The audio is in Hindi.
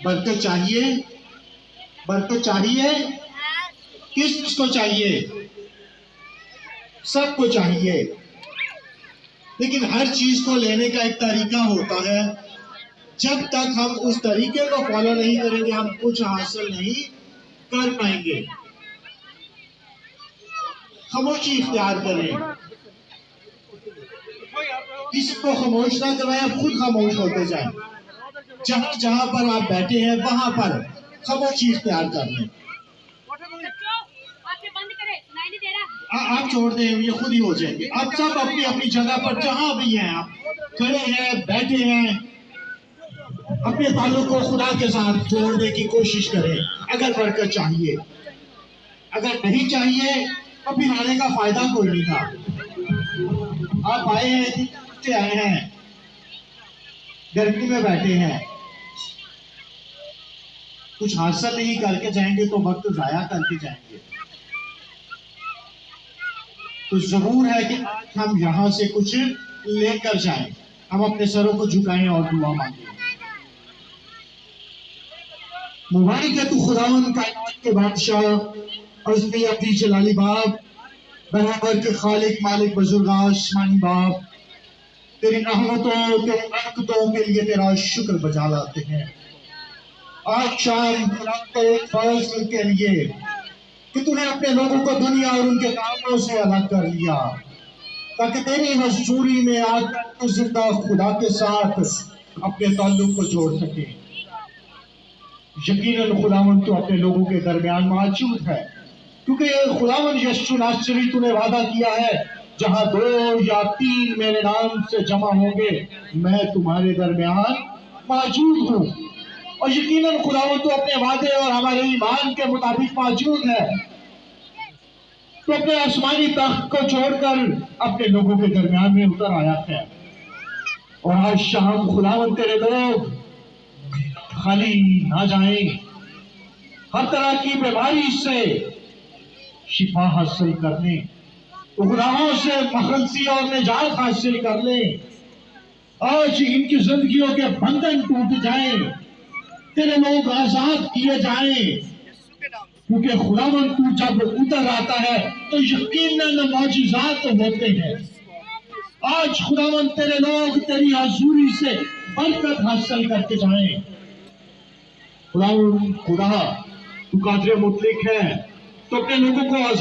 बरकत चाहिए? बरकत चाहिए? किसको चाहिए? सबको चाहिए। लेकिन हर चीज को लेने का एक तरीका होता है। जब तक हम उस तरीके को फॉलो नहीं करेंगे, हम कुछ हासिल नहीं कर पाएंगे। खामोशी इख्तियार करें, किसी को खामोश ना करवाएं, आप खुद खामोश होते जाएं। जहां जहां पर आप बैठे हैं वहां पर खामोशी इख्तियार कर लें। आप छोड़ दें, ये खुद ही हो जाएंगे। आप सब अपनी अपनी जगह पर जहां भी हैं, आप खड़े हैं, बैठे हैं, अपने ताल्लुक को खुदा के साथ जोड़ने की कोशिश करें। अगर बरकत चाहिए, अगर नहीं चाहिए तो फिर आने का फायदा कोई नहीं था। आप आए हैं, आए हैं, गर्मी में बैठे हैं, कुछ हासिल नहीं करके जाएंगे तो वक्त जाया करके जाएंगे। तो जरूर है कि हम यहाँ से कुछ लेकर जाएं। हम अपने सरों को झुकाएं और दुआ मांगें। मुबारक है तू खुदावंद कायनात के बादशाह, अज़ली अब्दी जलाली बाप, बराबर के खालिक मालिक बुजुर्ग आसमानी बाप। तेरी रहमतों, तेरी बरकतों के लिए तेरा शुक्र बजा लाते हैं। आज शाम के फैसले के लिए कि तूने अपने लोगों को दुनिया और उनके कामों से अलग कर लिया, ताकि तेरी हजूरी में आकर तो जिंदा खुदा के साथ अपने ताल्लुक को जोड़ सके। यकीनन खुदावंद तो अपने लोगों के दरमियान मौजूद है, क्योंकि खुदावंद यीशु नासरी तूने वादा किया है, जहां 2 या 3 मेरे नाम से जमा होंगे, मैं तुम्हारे दरमियान मौजूद हूँ। और यकीनन खुदावंद तो अपने वादे और हमारे ईमान के मुताबिक मौजूद है। तो अपने आसमानी तख्त को छोड़कर अपने लोगों के दरमियान में उतर आया है। और आज शाम खुदावंद तेरे लोग खाली ना जाएं, हर तरह की बीमारी से शिफा हासिल करने, गुनाहों से मखलसी और निजात हासिल कर लें। आज इनकी जिंदगियों के बंधन टूट जाएं, तेरे लोग आजाद किए जाएं, क्योंकि खुदावंद तू जब उतर आता है तो यकीनन मौजूजात होते हैं। आज खुदावंद तेरे लोग तेरी हजूरी से बरकत हासिल करके जाएं। खुदा तू कादिर मुतलिक है, तो अपने लोगों को